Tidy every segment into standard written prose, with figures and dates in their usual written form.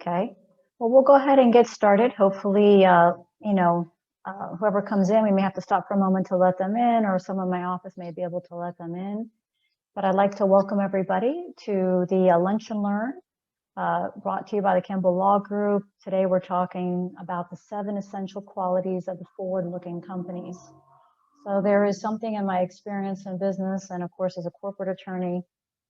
Okay. Well, we'll go ahead and get started. Hopefully, whoever comes in, we may have to stop for a moment to let them in, or someone in my office may be able to let them in. But I'd like to welcome everybody to the Lunch and Learn brought to you by the Campbell Law Group. Today, we're talking about the 7 essential qualities of the forward-looking companies. So there is something in my experience in business, and of course, as a corporate attorney,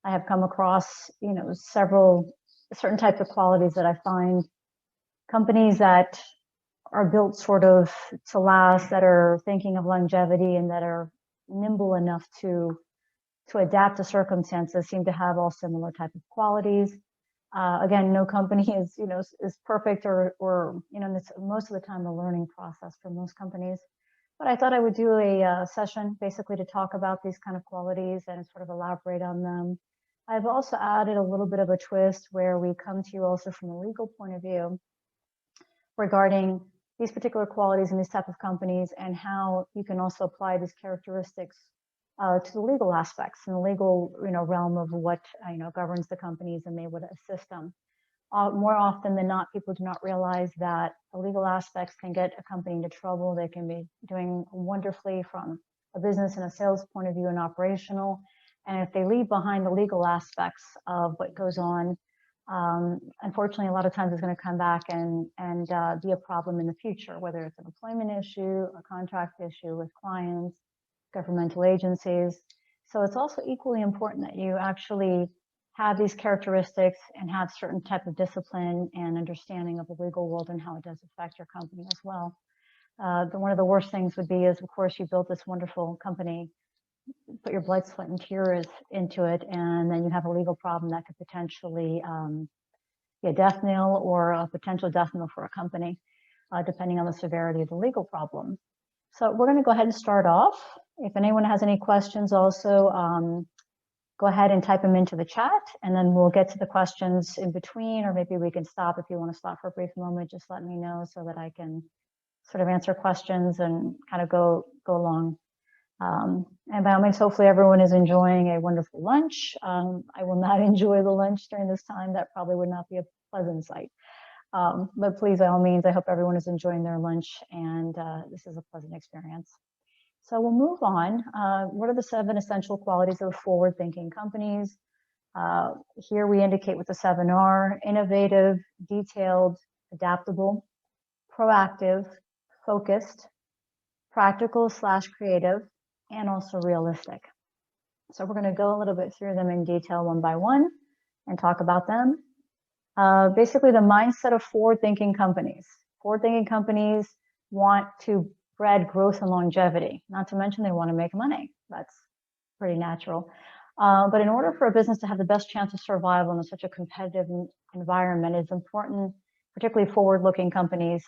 I have come across, several certain types of qualities that I find companies that are built sort of to last, that are thinking of longevity and that are nimble enough to adapt to circumstances seem to have all similar type of qualities. Again, no company is perfect or it's most of the time a learning process for most companies. But I thought I would do a session basically to talk about these kind of qualities and sort of elaborate on them. I've also added a little bit of a twist where we come to you also from a legal point of view regarding these particular qualities in these type of companies and how you can also apply these characteristics to the legal aspects and the legal realm of what governs the companies and may would assist them. More often than not, people do not realize that the legal aspects can get a company into trouble. They can be doing wonderfully from a business and a sales point of view and operational. And if they leave behind the legal aspects of what goes on, unfortunately, a lot of times it's going to come back and be a problem in the future, whether it's an employment issue, a contract issue with clients, governmental agencies. So it's also equally important that you actually have these characteristics and have certain type of discipline and understanding of the legal world and how it does affect your company as well. One of the worst things would be is, of course, you built this wonderful company, put your blood, sweat, and tears into it, and then you have a legal problem that could potentially be a death knell or a potential death knell for a company, depending on the severity of the legal problem. So we're going to go ahead and start off. If anyone has any questions also, go ahead and type them into the chat, and then we'll get to the questions in between, or maybe we can stop. If you want to stop for a brief moment, just let me know so that I can sort of answer questions and kind of go along. And by all means, hopefully everyone is enjoying a wonderful lunch. I will not enjoy the lunch during this time. That probably would not be a pleasant sight. But please, by all means, I hope everyone is enjoying their lunch and this is a pleasant experience. So we'll move on. What are the 7 essential qualities of forward-thinking companies? Here we indicate what the 7 are: innovative, detailed, adaptable, proactive, focused, practical/creative, and also realistic. So we're going to go a little bit through them in detail one by one and talk about them. Basically, the mindset of forward-thinking companies. Forward-thinking companies want to spread growth and longevity, not to mention they want to make money. That's pretty natural. But in order for a business to have the best chance of survival in such a competitive environment, it's important, particularly forward-looking companies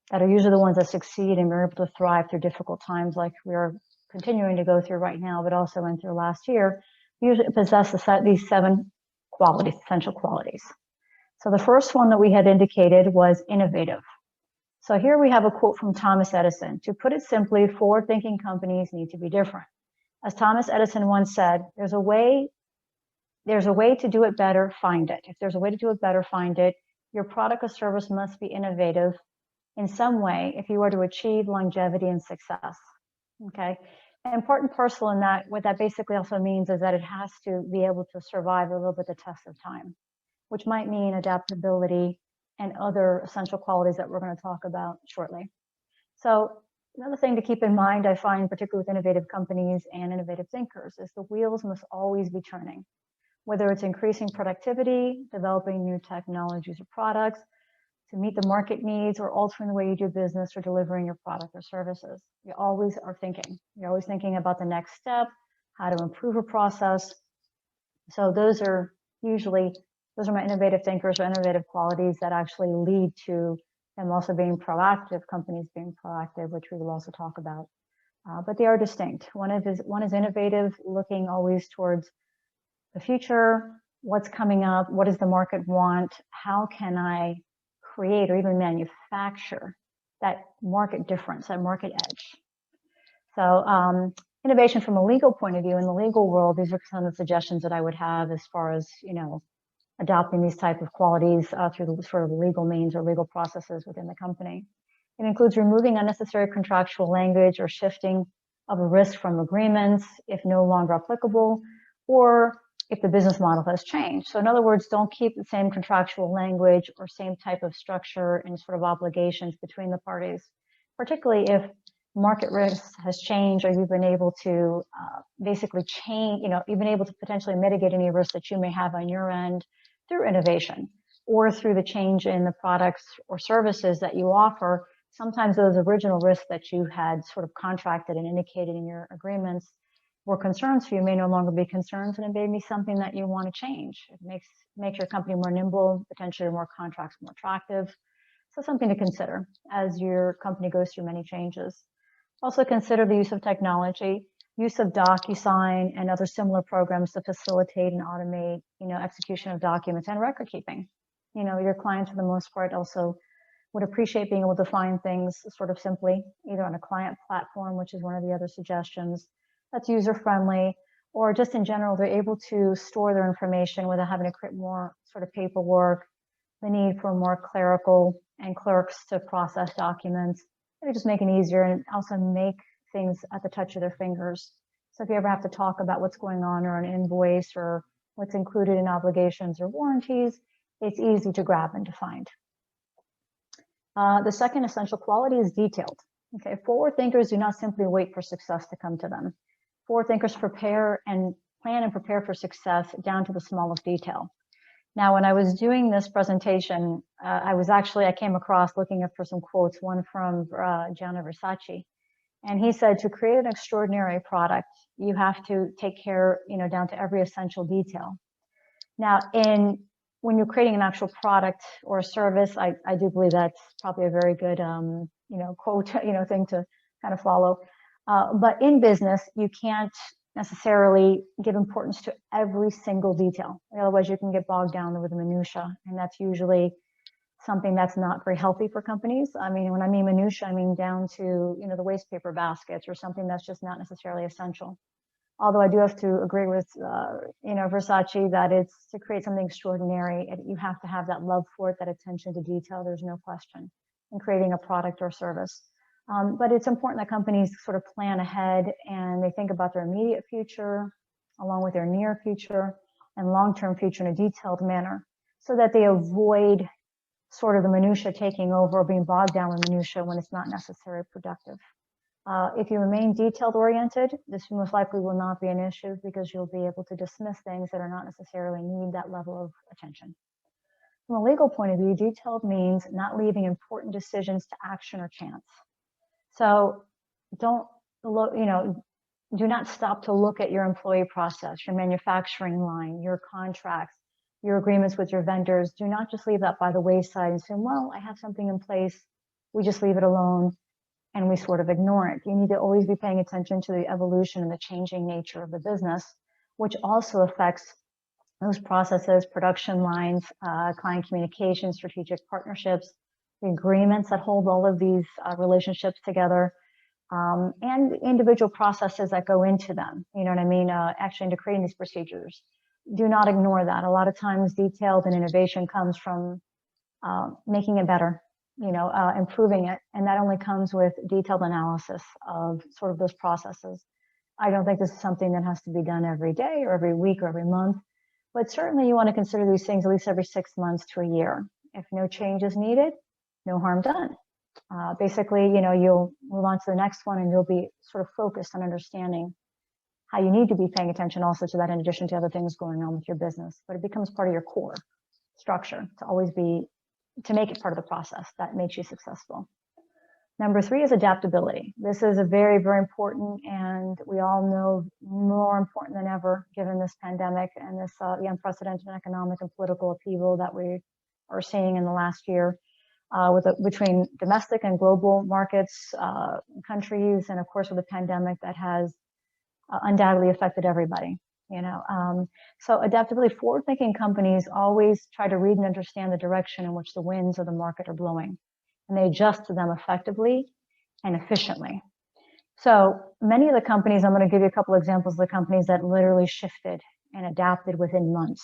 that are usually the ones that succeed and are able to thrive through difficult times like we are continuing to go through right now, but also went through last year, usually possess these 7 qualities, essential qualities. So the first one that we had indicated was innovative. So here we have a quote from Thomas Edison. To put it simply, forward-thinking companies need to be different. As Thomas Edison once said, there's a way to do it better, find it. If there's a way to do it better, find it. Your product or service must be innovative in some way if you are to achieve longevity and success. Okay. And part and parcel in that, what that basically also means is that it has to be able to survive a little bit the test of time, which might mean adaptability and other essential qualities that we're going to talk about shortly. So another thing to keep in mind, I find, particularly with innovative companies and innovative thinkers, is the wheels must always be turning, whether it's increasing productivity, developing new technologies or products to meet the market needs, or altering the way you do business or delivering your product or services. You always are thinking. You're always thinking about the next step, how to improve a process. So those are my innovative thinkers or innovative qualities that actually lead to them also being proactive, companies being proactive, which we will also talk about. But they are distinct. One is innovative, looking always towards the future, what's coming up, what does the market want, how can I create or even manufacture that market difference, that market edge. So innovation from a legal point of view, in the legal world, these are some of the suggestions that I would have as far as, adopting these type of qualities through the sort of legal means or legal processes within the company. It includes removing unnecessary contractual language or shifting of a risk from agreements if no longer applicable, or if the business model has changed. So in other words, don't keep the same contractual language or same type of structure and sort of obligations between the parties, particularly if market risk has changed or you've been able to basically change, you've been able to potentially mitigate any risk that you may have on your end through innovation or through the change in the products or services that you offer. Sometimes those original risks that you had sort of contracted and indicated in your agreements were concerns for you may no longer be concerns, and it may be something that you want to change. It makes your company more nimble, potentially more contracts more attractive. So something to consider as your company goes through many changes. Also consider the use of technology, use of DocuSign and other similar programs to facilitate and automate, execution of documents and record keeping. Your clients for the most part also would appreciate being able to find things sort of simply, either on a client platform, which is one of the other suggestions, that's user-friendly, or just in general, they're able to store their information without having to create more sort of paperwork, the need for more clerical and clerks to process documents. They just make it easier and also make things at the touch of their fingers. So if you ever have to talk about what's going on or an invoice or what's included in obligations or warranties, it's easy to grab and to find. The second essential quality is detailed. Okay, forward thinkers do not simply wait for success to come to them. Forward thinkers plan and prepare for success down to the smallest detail. Now, when I was doing this presentation, I came across looking up for some quotes, one from Gianni Versace, and he said, to create an extraordinary product, you have to take care, down to every essential detail. Now, when you're creating an actual product or a service, I do believe that's probably a very good, quote, thing to kind of follow. But in business, you can't necessarily give importance to every single detail. Otherwise, you can get bogged down with the minutia, and that's usually something that's not very healthy for companies. I mean, when I mean minutia, I mean down to the waste paper baskets or something that's just not necessarily essential. Although I do have to agree with Versace that it's to create something extraordinary, you have to have that love for it, that attention to detail. There's no question in creating a product or service. But it's important that companies sort of plan ahead and they think about their immediate future along with their near future and long-term future in a detailed manner so that they avoid sort of the minutia taking over or being bogged down with minutia when it's not necessarily productive. If you remain detailed oriented, this most likely will not be an issue because you'll be able to dismiss things that are not necessarily need that level of attention. From a legal point of view, detailed means not leaving important decisions to action or chance. So do not stop to look at your employee process, your manufacturing line, your contracts, your agreements with your vendors. Do not just leave that by the wayside and say, well, I have something in place. We just leave it alone and we sort of ignore it. You need to always be paying attention to the evolution and the changing nature of the business, which also affects those processes, production lines, client communication, strategic partnerships, the agreements that hold all of these relationships together, and individual processes that go into them. You know what I mean? Actually into creating these procedures. Do not ignore that. A lot of times detailed and innovation comes from making it better, improving it. And that only comes with detailed analysis of sort of those processes. I don't think this is something that has to be done every day or every week or every month, but certainly you want to consider these things at least every 6 months to a year. If no change is needed, no harm done. Basically, you'll move on to the next one and you'll be sort of focused on understanding how you need to be paying attention also to that in addition to other things going on with your business. But it becomes part of your core structure to make it part of the process that makes you successful. Number 3 is adaptability. This is a very, very important, and we all know more important than ever given this pandemic and this the unprecedented economic and political upheaval that we are seeing in the last year between domestic and global markets, countries, and of course with the pandemic that has undoubtedly affected everybody. So adaptability, forward-thinking companies always try to read and understand the direction in which the winds of the market are blowing, and they adjust to them effectively and efficiently. So many of the companies, I'm going to give you a couple examples of the companies that literally shifted and adapted within months.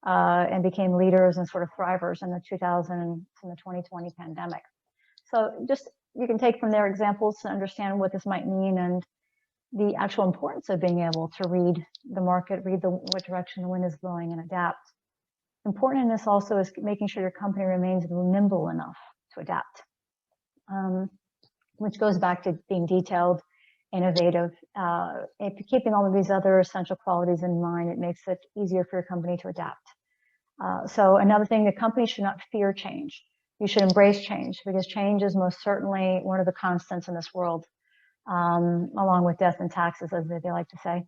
and became leaders and sort of thrivers in the 2020 pandemic. So just you can take from their examples to understand what this might mean and the actual importance of being able to read the market, read what direction the wind is blowing, and adapt. Important in this also is making sure your company remains nimble enough to adapt, which goes back to being detailed, innovative. If you're keeping all of these other essential qualities in mind, it makes it easier for your company to adapt. So another thing, the company should not fear change. You should embrace change, because change is most certainly one of the constants in this world, along with death and taxes, as they like to say.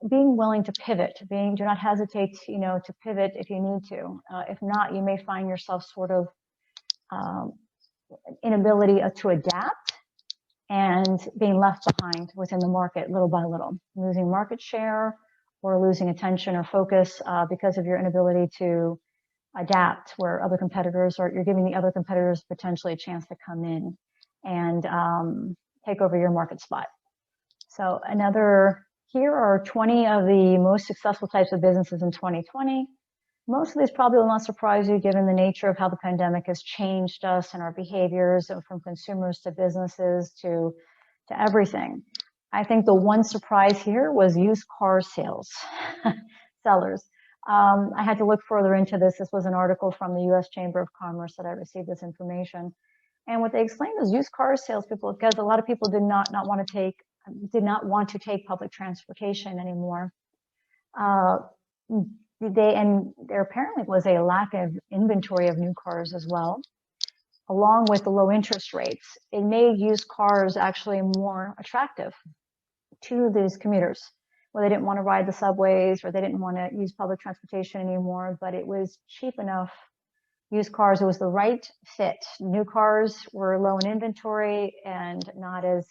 Being willing to pivot, do not hesitate, to pivot if you need to. If not, you may find yourself sort of inability to adapt and being left behind within the market little by little, losing market share or losing attention or focus because of your inability to adapt, where other competitors, or you're giving the other competitors potentially a chance to come in and take over your market spot. So here are 20 of the most successful types of businesses in 2020. Most of these probably will not surprise you, given the nature of how the pandemic has changed us and our behaviors, from consumers to businesses to everything. I think the one surprise here was used car sales sellers. I had to look further into this. This was an article from the U.S. Chamber of Commerce that I received this information. And what they explained was used car salespeople, because a lot of people did not want to take public transportation anymore. There apparently was a lack of inventory of new cars as well, along with the low interest rates. It made used cars actually more attractive to these commuters, where they didn't want to ride the subways or they didn't want to use public transportation anymore, but it was cheap enough. Used cars, it was the right fit. New cars were low in inventory and not as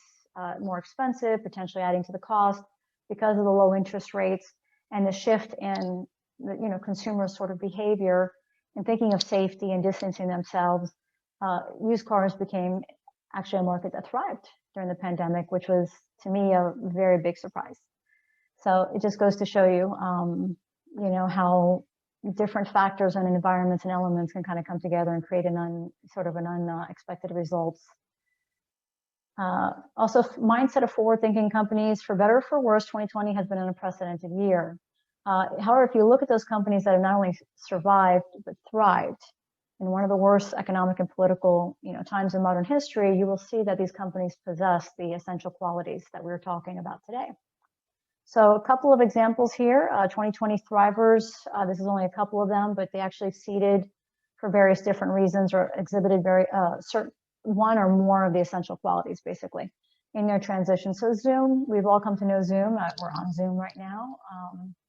more expensive, potentially adding to the cost because of the low interest rates and the shift in consumers' sort of behavior and thinking of safety and distancing themselves. Used cars became actually a market that thrived during the pandemic, which was, to me, a very big surprise. So it just goes to show you, how different factors and environments and elements can kind of come together and create an unexpected results. Also, mindset of forward-thinking companies, for better or for worse, 2020 has been an unprecedented year. However, if you look at those companies that have not only survived but thrived in one of the worst economic and political times in modern history, you will see that these companies possess the essential qualities that we're talking about today. So a couple of examples here, 2020 thrivers, this is only a couple of them, but they actually exceeded for various different reasons or exhibited certain one or more of the essential qualities, basically, in their transition. So Zoom, we've all come to know Zoom. We're on Zoom right now.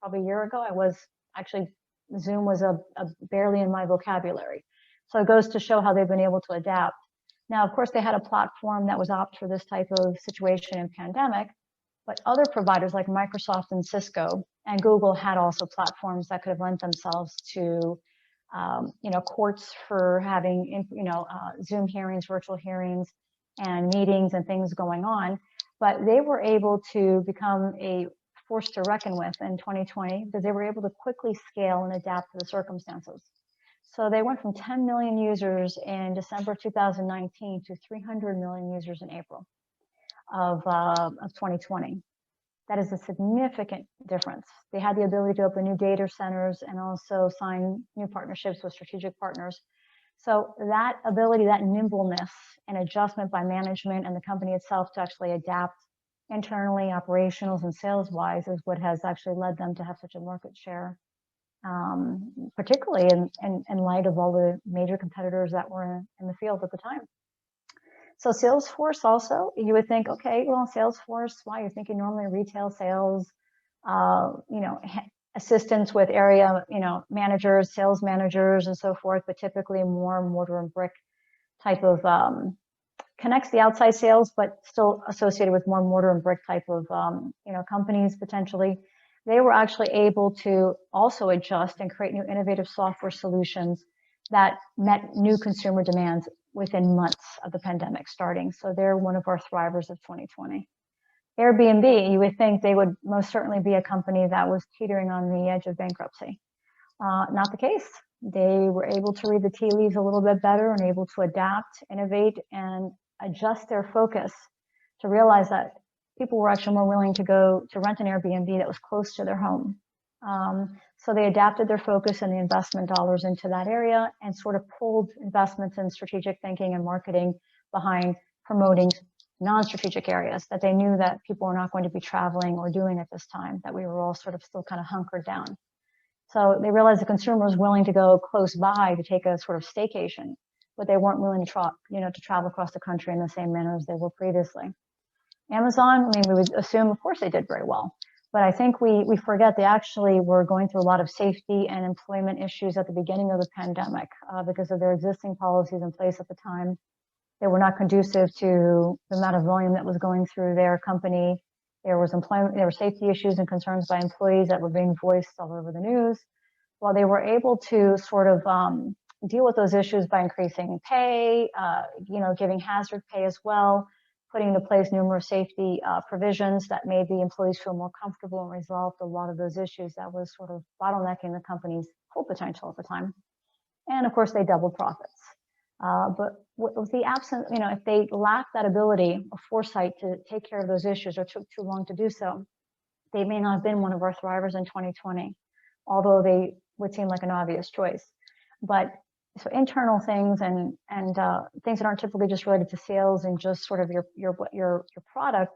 Probably a year ago, Zoom was barely in my vocabulary. So it goes to show how they've been able to adapt. Now, of course, they had a platform that was opt for this type of situation and pandemic, but other providers like Microsoft and Cisco and Google had also platforms that could have lent themselves to courts for having, Zoom hearings, virtual hearings, and meetings and things going on. But they were able to become a force to reckon with in 2020 because they were able to quickly scale and adapt to the circumstances. So they went from 10 million users in December 2019 to 300 million users in April of 2020. That is a significant difference. They had the ability to open new data centers and also sign new partnerships with strategic partners. So that ability, that nimbleness and adjustment by management and the company itself to actually adapt internally, operationals and sales-wise is what has actually led them to have such a market share, particularly in light of all the major competitors that were in the field at the time. So Salesforce also, you would think, okay, well, Salesforce, why? You're thinking normally retail sales, assistants with area, managers, sales managers and so forth, but typically more mortar and brick type of, connects the outside sales, but still associated with more mortar and brick type of, companies potentially. They were actually able to also adjust and create new innovative software solutions that met new consumer demands within months of the pandemic starting. So they're one of our thrivers of 2020. Airbnb, you would think they would most certainly be a company that was teetering on the edge of bankruptcy. Not the case. They were able to read the tea leaves a little bit better and able to adapt, innovate, and adjust their focus to realize that people were actually more willing to go to rent an Airbnb that was close to their home. So they adapted their focus and the investment dollars into that area and sort of pulled investments in strategic thinking and marketing behind promoting non-strategic areas that they knew that people were not going to be traveling or doing at this time, that we were all sort of still kind of hunkered down. So they realized the consumer was willing to go close by to take a sort of staycation, but they weren't willing to travel across the country in the same manner as they were previously. Amazon, I mean, we would assume, of course, they did very well. But I think we forget they actually were going through a lot of safety and employment issues at the beginning of the pandemic because of their existing policies in place at the time. They were not conducive to the amount of volume that was going through their company. There was employment, there were safety issues and concerns by employees that were being voiced all over the news. While they were able to sort of deal with those issues by increasing pay, giving hazard pay as well, putting into place numerous safety provisions that made the employees feel more comfortable and resolved a lot of those issues that was sort of bottlenecking the company's full potential at the time. And of course, they doubled profits. But with the absence, if they lacked that ability or foresight to take care of those issues or took too long to do so, they may not have been one of our thrivers in 2020, although they would seem like an obvious choice. But so internal things and things that aren't typically just related to sales and just sort of your product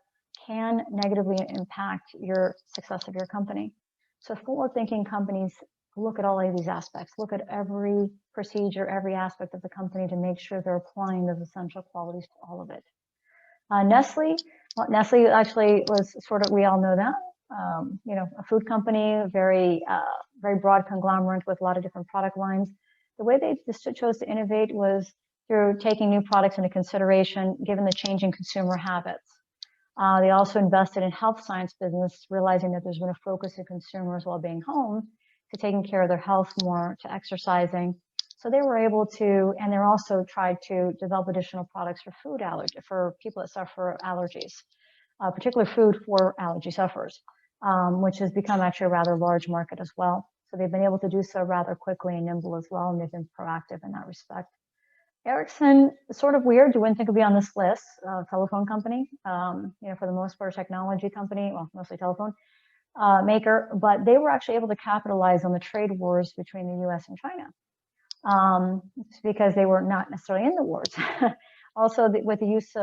can negatively impact your success of your company. So forward-thinking companies look at all of these aspects, look at every procedure, every aspect of the company to make sure they're applying those essential qualities to all of it. Nestle actually was sort of, we all know that, a food company, very broad conglomerate with a lot of different product lines. The way they just chose to innovate was through taking new products into consideration, given the changing consumer habits. They also invested in health science business, realizing that there's been a focus in consumers while being home to taking care of their health more, to exercising. So they were able to, and they also tried to develop additional products for food allergy, for people that suffer allergies, particularly food for allergy sufferers, which has become actually a rather large market as well. So they've been able to do so rather quickly and nimble as well, and they've been proactive in that respect. Ericsson, sort of weird, you wouldn't think would be on this list, telephone company, for the most part, a technology company, well, mostly telephone maker, but they were actually able to capitalize on the trade wars between the US and China because they were not necessarily in the wars. Also, with the use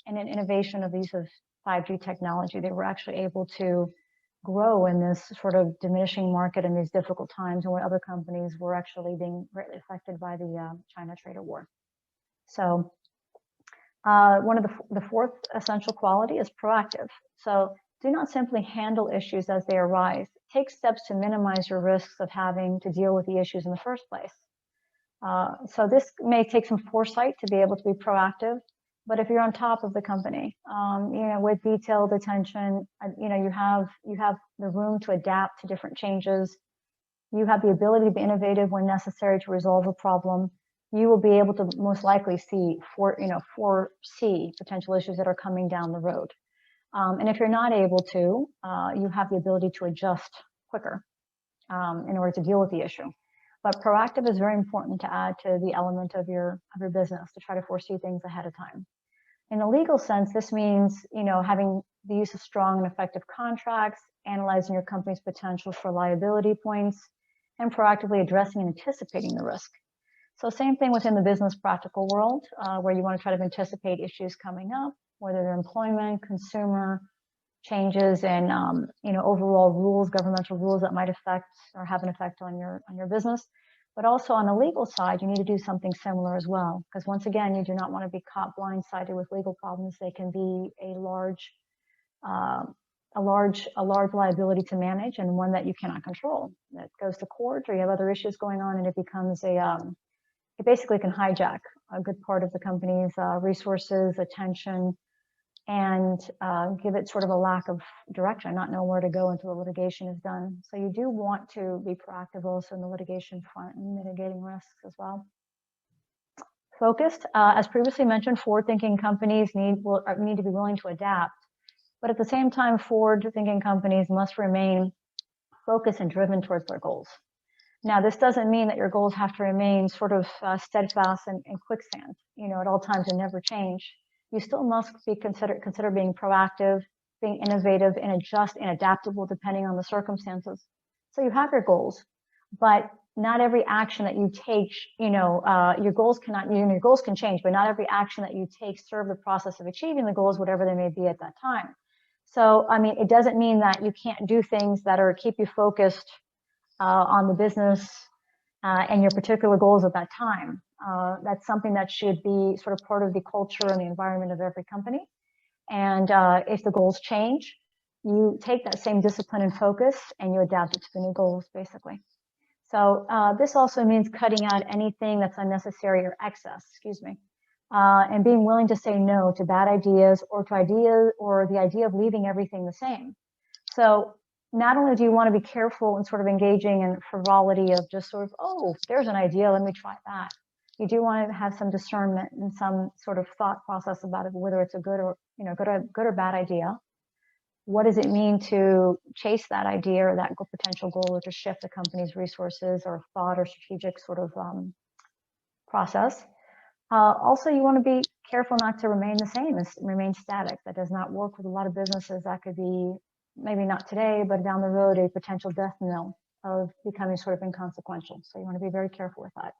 and innovation of the use of 5G technology, they were actually able to grow in this sort of diminishing market in these difficult times, and where other companies were actually being greatly affected by the China trade war. So one of the fourth essential quality is proactive. So do not simply handle issues as they arise. Take steps to minimize your risks of having to deal with the issues in the first place. So this may take some foresight to be able to be proactive, but if you're on top of the company, with detailed attention, you have the room to adapt to different changes. You have the ability to be innovative when necessary to resolve a problem. You will be able to most likely foresee potential issues that are coming down the road. And if you're not able to, you have the ability to adjust quicker in order to deal with the issue. But proactive is very important to add to the element of your business, to try to foresee things ahead of time. In a legal sense, this means, having the use of strong and effective contracts, analyzing your company's potential for liability points, and proactively addressing and anticipating the risk. So same thing within the business practical world, where you want to try to anticipate issues coming up, whether they're employment, consumer changes, and overall rules, governmental rules that might affect or have an effect on your business. But also on the legal side, you need to do something similar as well, because once again, you do not want to be caught blindsided with legal problems. They can be a large liability to manage, and one that you cannot control. That goes to court, or you have other issues going on, and it becomes it basically can hijack a good part of the company's resources, attention, and give it sort of a lack of direction, not know where to go until the litigation is done. So you do want to be proactive also in the litigation front and mitigating risks as well. Focused, as previously mentioned, forward-thinking companies need to be willing to adapt, but at the same time, forward-thinking companies must remain focused and driven towards their goals. Now, this doesn't mean that your goals have to remain sort of steadfast and quicksand, at all times and never change. You still must be consider being proactive, being innovative, and adaptable depending on the circumstances. So you have your goals, but not every action that you take, your goals your goals can change, but not every action that you take serve the process of achieving the goals, whatever they may be at that time. So, I mean, it doesn't mean that you can't do things that keep you focused on the business and your particular goals at that time. That's something that should be sort of part of the culture and the environment of every company. And if the goals change, you take that same discipline and focus and you adapt it to the new goals, basically. So this also means cutting out anything that's unnecessary or excess, and being willing to say no to bad ideas or the idea of leaving everything the same. So not only do you want to be careful in sort of engaging in frivolity of just sort of, oh, there's an idea, let me try that. You do want to have some discernment and some sort of thought process about it, whether it's a good or bad idea. What does it mean to chase that idea or that potential goal, or to shift the company's resources or thought or strategic sort of process? Also, you want to be careful not to remain the same, remain static. That does not work with a lot of businesses. That could be, maybe not today, but down the road, a potential death knell of becoming sort of inconsequential. So you want to be very careful with that.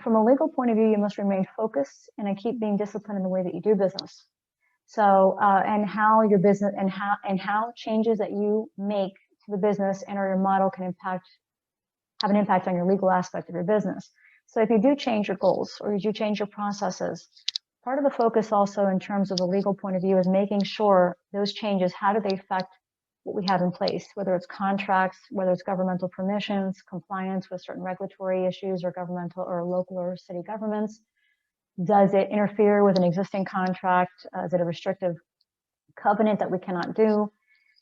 From a legal point of view, you must remain focused and keep being disciplined in the way that you do business. So, and how your business and how changes that you make to the business and or your model can have an impact on your legal aspect of your business. So if you do change your goals or you do change your processes, part of the focus also in terms of the legal point of view is making sure those changes, how do they affect what we have in place, whether it's contracts, whether it's governmental permissions, compliance with certain regulatory issues or governmental or local or city governments. Does it interfere with an existing contract? Is it a restrictive covenant that we cannot do?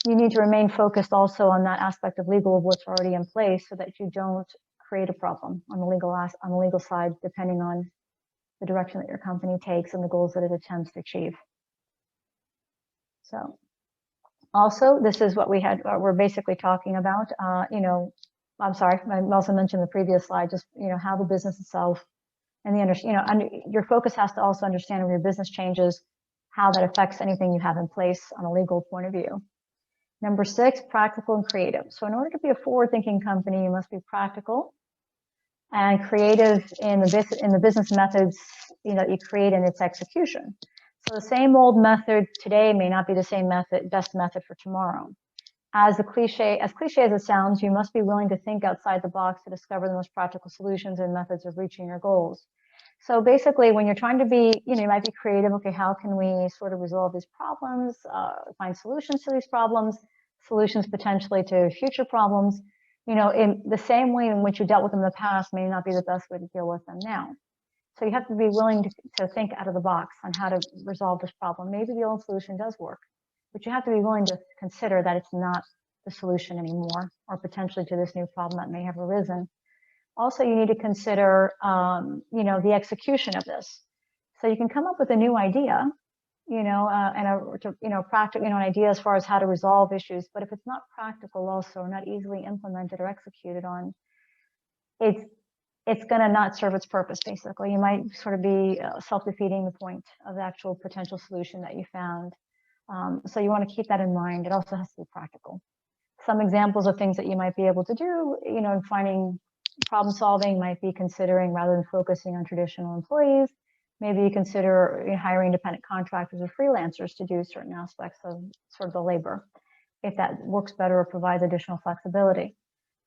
You need to remain focused also on that aspect of legal of what's already in place so that you don't create a problem on the legal side, depending on the direction that your company takes and the goals that it attempts to achieve. So also, this is what we're basically talking about. I'm sorry, I also mentioned the previous slide, just, how the business itself and your focus has to also understand when your business changes, how that affects anything you have in place on a legal point of view. Number 6, practical and creative. So in order to be a forward-thinking company, you must be practical and creative in the business methods that you create in its execution. So the same old method today may not be the best method for tomorrow. As cliche as it sounds, you must be willing to think outside the box to discover the most practical solutions and methods of reaching your goals. So basically, when you're trying to be, you might be creative. Okay, how can we sort of resolve these problems, find solutions to these problems, solutions potentially to future problems? In the same way in which you dealt with them in the past may not be the best way to deal with them now. So you have to be willing to think out of the box on how to resolve this problem. Maybe the old solution does work, but you have to be willing to consider that it's not the solution anymore, or potentially to this new problem that may have arisen. Also, you need to consider, the execution of this. So you can come up with a new idea, and an idea as far as how to resolve issues. But if it's not practical, also, or not easily implemented or executed on, it's going to not serve its purpose. Basically, you might sort of be self-defeating the point of the actual potential solution that you found. So you want to keep that in mind. It also has to be practical. Some examples of things that you might be able to do, in finding problem solving might be considering, rather than focusing on traditional employees, maybe you consider hiring independent contractors or freelancers to do certain aspects of sort of the labor, if that works better or provides additional flexibility.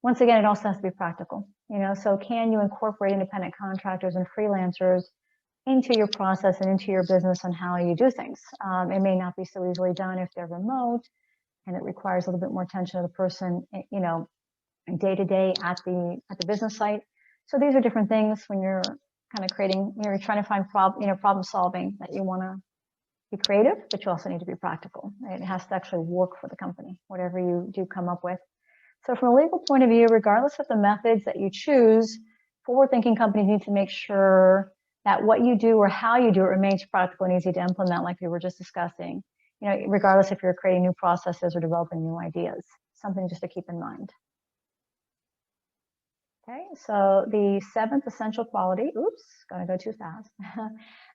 Once again, it also has to be practical. So can you incorporate independent contractors and freelancers into your process and into your business on how you do things? It may not be so easily done if they're remote, and it requires a little bit more attention to the person, day to day at the business site. So these are different things when you're kind of creating, you're trying to find problem solving, that you want to be creative, but you also need to be practical. It has to actually work for the company, whatever you do come up with. So from a legal point of view, regardless of the methods that you choose, forward-thinking companies need to make sure that what you do or how you do it remains practical and easy to implement, like we were just discussing, regardless if you're creating new processes or developing new ideas. Something just to keep in mind. Okay, so the seventh essential quality, oops, gonna go too fast,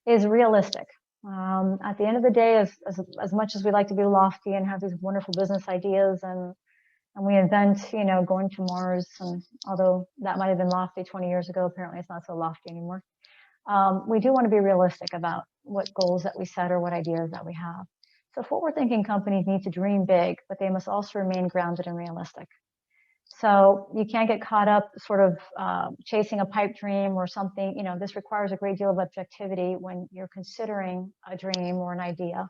is realistic. At the end of the day, as much as we like to be lofty and have these wonderful business ideas and we invent, going to Mars, and although that might have been lofty 20 years ago, apparently it's not so lofty anymore. We do want to be realistic about what goals that we set or what ideas that we have. So forward-thinking companies need to dream big, but they must also remain grounded and realistic. So you can't get caught up sort of chasing a pipe dream or something. This requires a great deal of objectivity when you're considering a dream or an idea.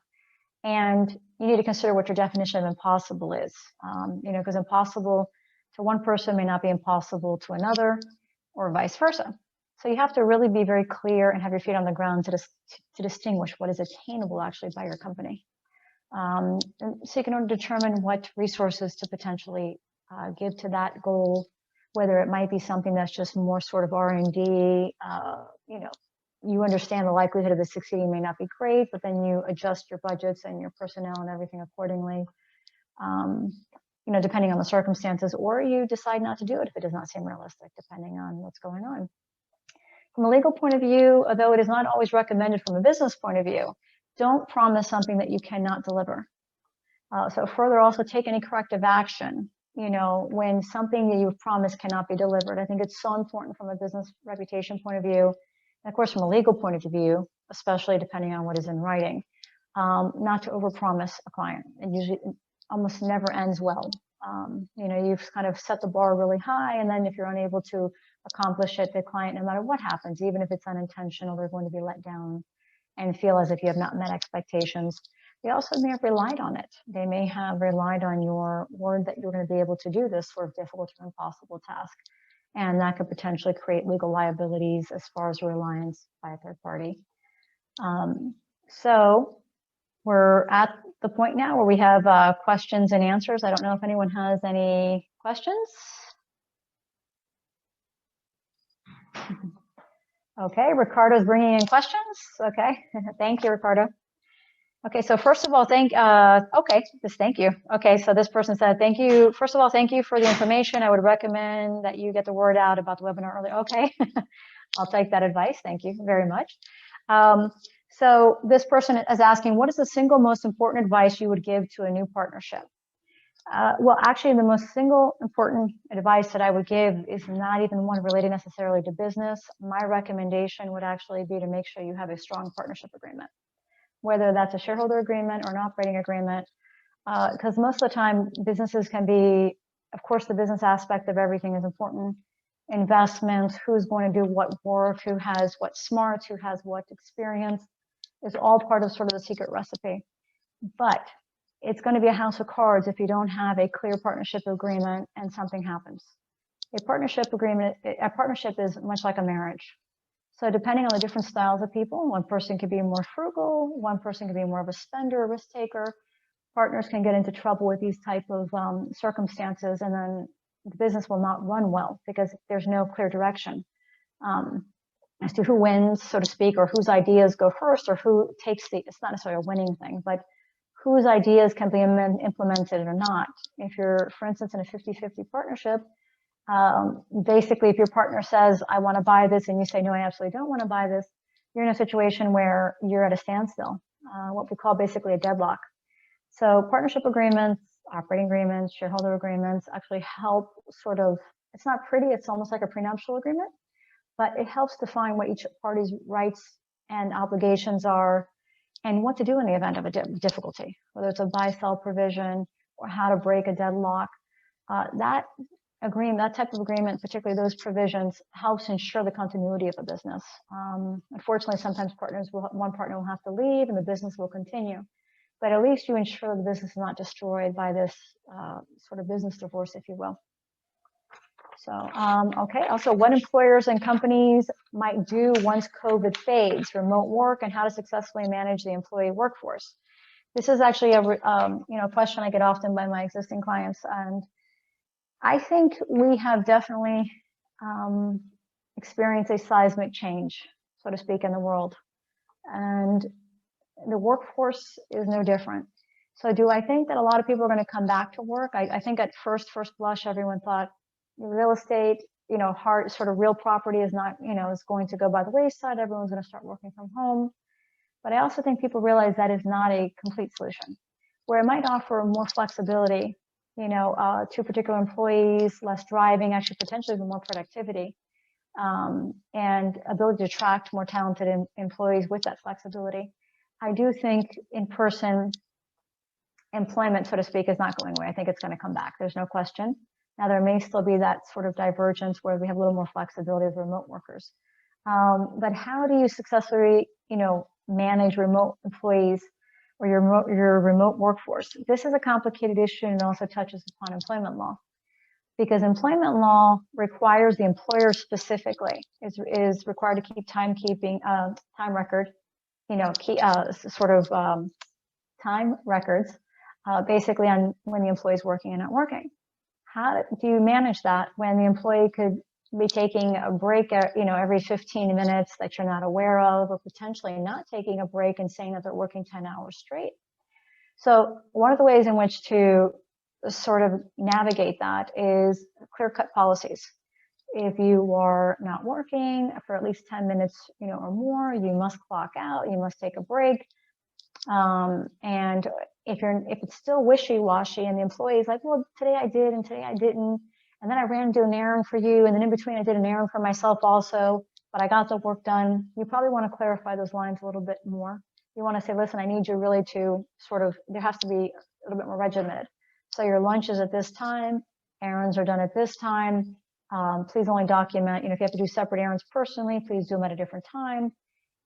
And you need to consider what your definition of impossible is, because impossible to one person may not be impossible to another, or vice versa. So you have to really be very clear and have your feet on the ground to distinguish what is attainable actually by your company. So you can determine what resources to potentially give to that goal, whether it might be something that's just more sort of R&D. You understand the likelihood of it succeeding may not be great, but then you adjust your budgets and your personnel and everything accordingly, depending on the circumstances, or you decide not to do it if it does not seem realistic, depending on what's going on. From a legal point of view, although it is not always recommended from a business point of view, don't promise something that you cannot deliver. So further, also take any corrective action, when something that you've promised cannot be delivered. I think it's so important from a business reputation point of view, and of course from a legal point of view, especially depending on what is in writing, not to overpromise a client. It usually almost never ends well. You've kind of set the bar really high, and then if you're unable to accomplish it, the client, no matter what happens, even if it's unintentional, they're going to be let down and feel as if you have not met expectations. They also may have relied on it. They may have relied on your word that you're going to be able to do this sort of difficult or impossible task. And that could potentially create legal liabilities as far as reliance by a third party. So we're at the point now where we have questions and answers. I don't know if anyone has any questions. Okay, Ricardo's bringing in questions. Okay, thank you, Ricardo. Okay, so first of all, thank you. Okay, so this person said, thank you. First of all, thank you for the information. I would recommend that you get the word out about the webinar early. Okay, I'll take that advice. Thank you very much. So this person is asking, what is the single most important advice you would give to a new partnership? Well, actually, the most single important advice that I would give is not even one related necessarily to business. My recommendation would actually be to make sure you have a strong partnership agreement, whether that's a shareholder agreement or an operating agreement, because most of the time businesses can be, of course, the business aspect of everything is important. Investments, who's going to do what work, who has what smarts, who has what experience, is all part of sort of the secret recipe. But it's going to be a house of cards if you don't have a clear partnership agreement and something happens. A partnership is much like a marriage. So depending on the different styles of people, one person could be more frugal, one person could be more of a spender, a risk taker. Partners can get into trouble with these type of circumstances, and then the business will not run well because there's no clear direction as to who wins, so to speak, or whose ideas go first, or who takes it's not necessarily a winning thing, but whose ideas can be implemented or not. If you're, for instance, in a 50-50 partnership, basically, if your partner says, I want to buy this, and you say, no, I absolutely don't want to buy this, you're in a situation where you're at a standstill, what we call basically a deadlock. So partnership agreements, operating agreements, shareholder agreements actually help sort of, it's not pretty, it's almost like a prenuptial agreement, but it helps define what each party's rights and obligations are and what to do in the event of a difficulty, whether it's a buy-sell provision or how to break a deadlock. That type of agreement, particularly those provisions, helps ensure the continuity of a business. Unfortunately, sometimes one partner will have to leave and the business will continue, but at least you ensure the business is not destroyed by this sort of business divorce, if you will. So, okay, also what employers and companies might do once COVID fades, remote work, and how to successfully manage the employee workforce. This is actually a question I get often by my existing clients, and I think we have definitely experienced a seismic change, so to speak, in the world. And the workforce is no different. So do I think that a lot of people are going to come back to work? I think at first blush, everyone thought real estate, hard sort of real property is not, is going to go by the wayside. Everyone's going to start working from home. But I also think people realize that is not a complete solution, where it might offer more flexibility, to particular employees, less driving, actually potentially even more productivity, and ability to attract more talented employees with that flexibility. I do think in-person employment, so to speak, is not going away. I think it's going to come back. There's no question. Now, there may still be that sort of divergence where we have a little more flexibility with remote workers. But how do you successfully, manage remote employees or your remote workforce? This is a complicated issue and also touches upon employment law, because employment law requires the employer specifically is required to keep time record, time records, basically on when the employee is working and not working. How do you manage that when the employee could be taking a break, every 15 minutes that you're not aware of, or potentially not taking a break and saying that they're working 10 hours straight? So one of the ways in which to sort of navigate that is clear-cut policies. If you are not working for at least 10 minutes, or more, you must clock out, you must take a break. And if it's still wishy-washy and the employee is like, well, today I did and today I didn't, and then I ran to do an errand for you, and then in between I did an errand for myself also, but I got the work done, you probably want to clarify those lines a little bit more. You want to say, listen, I need you really to there has to be a little bit more regimented. So your lunch is at this time, errands are done at this time. Please only document, if you have to do separate errands personally, please do them at a different time.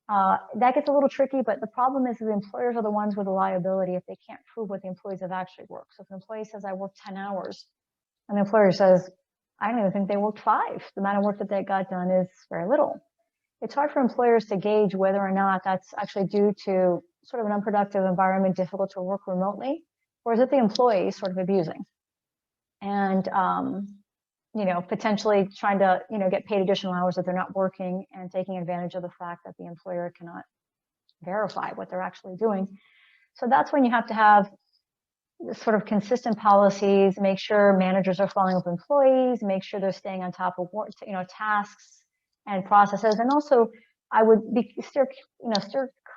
That gets a little tricky, but the problem is the employers are the ones with the liability if they can't prove what the employees have actually worked. So if an employee says, I worked 10 hours, and the employer says, I don't even think they worked 5. The amount of work that they got done is very little. It's hard for employers to gauge whether or not that's actually due to sort of an unproductive environment, difficult to work remotely, or is it the employee sort of abusing? And, potentially trying to, get paid additional hours that they're not working and taking advantage of the fact that the employer cannot verify what they're actually doing. So that's when you have to have sort of consistent policies, make sure managers are following up with employees, make sure they're staying on top of work, tasks and processes. And also I would be steer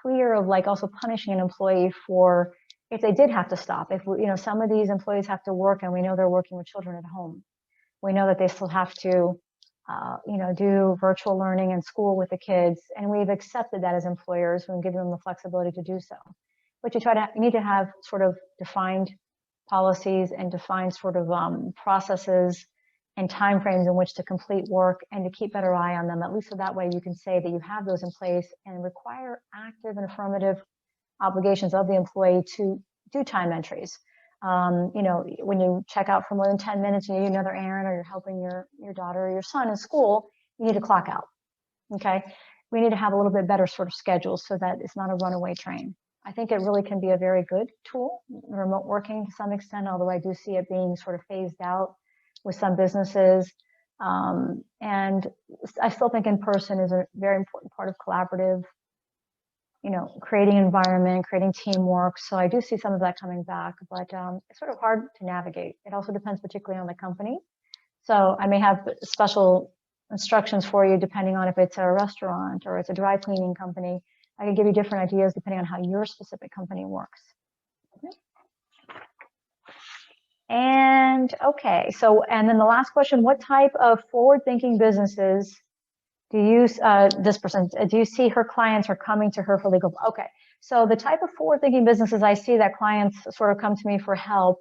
clear of also punishing an employee for if they did have to stop. If some of these employees have to work and we know they're working with children at home. We know that they still have to, do virtual learning in school with the kids. And we've accepted that as employers and given them the flexibility to do so. But you need to have sort of defined policies and defined sort of processes and timeframes in which to complete work and to keep better eye on them, at least so that way you can say that you have those in place and require active and affirmative obligations of the employee to do time entries. When you check out for more than 10 minutes and you do another errand or you're helping your daughter or your son in school, you need to clock out. Okay. We need to have a little bit better sort of schedule so that it's not a runaway train. I think it really can be a very good tool, remote working to some extent, although I do see it being sort of phased out with some businesses. And I still think in person is a very important part of collaborative, creating environment, creating teamwork. So I do see some of that coming back, but it's sort of hard to navigate. It also depends particularly on the company. So I may have special instructions for you depending on if it's a restaurant or it's a dry cleaning company. I can give you different ideas depending on how your specific company works. Okay. And okay, so, and then the last question, what type of forward-thinking businesses do you, do you see her clients are coming to her for legal? Okay, so the type of forward-thinking businesses I see that clients sort of come to me for help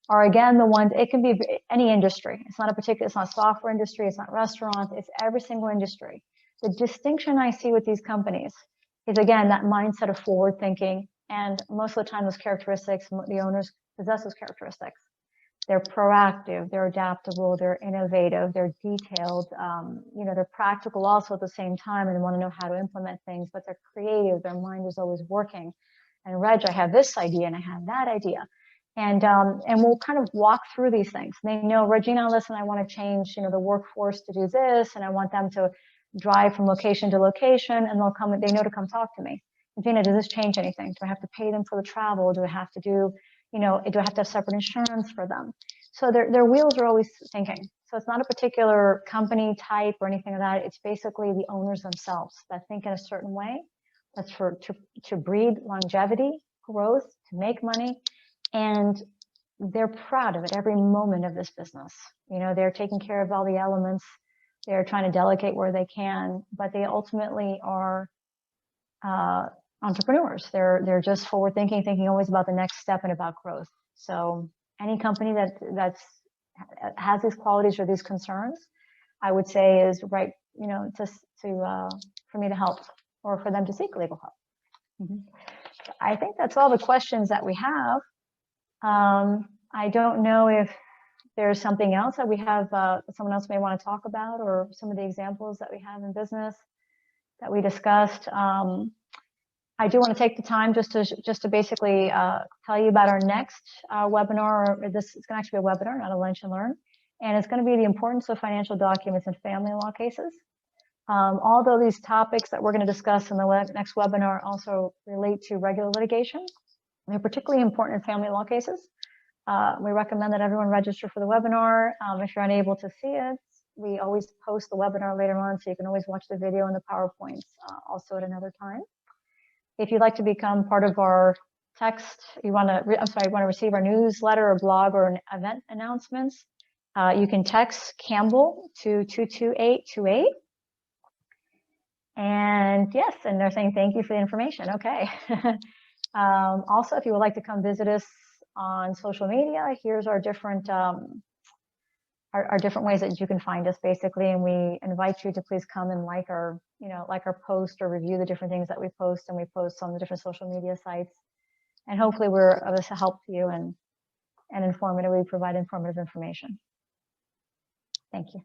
are, again, the ones, it can be any industry. It's not software industry, it's not restaurants, it's every single industry. The distinction I see with these companies is, again, that mindset of forward thinking. And most of the time, those characteristics, the owners possess those characteristics. They're proactive, they're adaptable, they're innovative, they're detailed, they're practical also at the same time, and they want to know how to implement things, but they're creative, their mind is always working. And Reg, I have this idea and I have that idea. And we'll kind of walk through these things. They know, Regina, listen, I want to change, the workforce to do this, and I want them to drive from location to location, and they'll come, they know to come talk to me. Gina, does this change anything? Do I have to pay them for the travel? Do I have to do, do I have to have separate insurance for them? So their wheels are always thinking. So it's not a particular company type or anything like that. It's basically the owners themselves that think in a certain way. That's to breed longevity, growth, to make money, and they're proud of it every moment of this business. You know, they're taking care of all the elements. They're trying to delegate where they can, but they ultimately are entrepreneurs. They're just forward thinking, thinking always about the next step and about growth. So any company that has these qualities or these concerns, I would say is right, you know, for me to help or for them to seek legal help. Mm-hmm. I think that's all the questions that we have. I don't know if there's something else that we have, someone else may want to talk about, or some of the examples that we have in business that we discussed. I do want to take the time just to basically tell you about our next webinar. This is going to actually be a webinar, not a lunch and learn, and it's going to be the importance of financial documents in family law cases. Although these topics that we're going to discuss in the next webinar also relate to regular litigation, they're particularly important in family law cases. We recommend that everyone register for the webinar. If you're unable to see it, we always post the webinar later on, so you can always watch the video and the PowerPoints also at another time. If you'd like to become part of our text, you want to receive our newsletter or blog or event announcements, you can text Campbell to 22828. And yes, and they're saying thank you for the information. Okay. Also, if you would like to come visit us on social media, here's our different ways that you can find us basically, and we invite you to please come and like our post or review the different things that we post, and we post on the different social media sites, and hopefully we're of this help to you and informative. We provide informative information. Thank you.